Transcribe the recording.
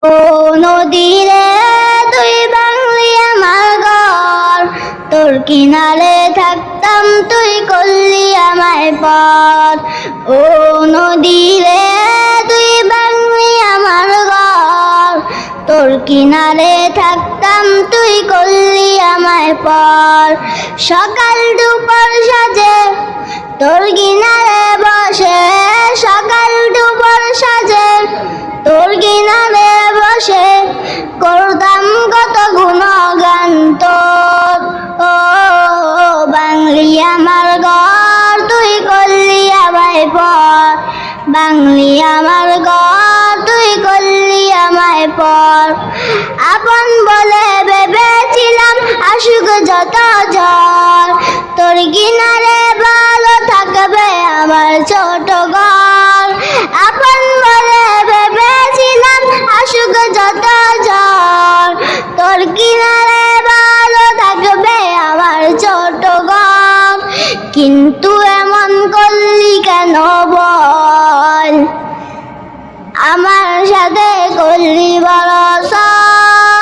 ও নদী রে তুই বাংলি আমার ঘর, তোর কিনারে থাকতাম তুই করলি আমায় পথ। ও নদী রে তুই বাংলি আমার ঘর, তোর কিনারে থাকতাম তুই করলি আমায় পথ। সকাল দুপুর সাজে তোর কিনারে বসে, সকাল দুপুর সাজে তোর কিনারে বসে করতাম কত গুণগান তোর। ও বাংলি আমার ঘর, তুই করলি আমায় পর। বাংলি আমার ঘর, তুই করলি আমায় পর। আপন বলে ভেবেছিলাম আসুক যত ঝড়, তোর কিনারে ভালো থাকবে আমার ছোট ঘর। আপন বলে ভেবেছিলাম আসুক যত ঝড়, তোর কিনারে ভালো থাকবে আমার ছোট ঘর। কিন্তু এমন করলি কেন বল, আমার সাথে করলি বড় সব।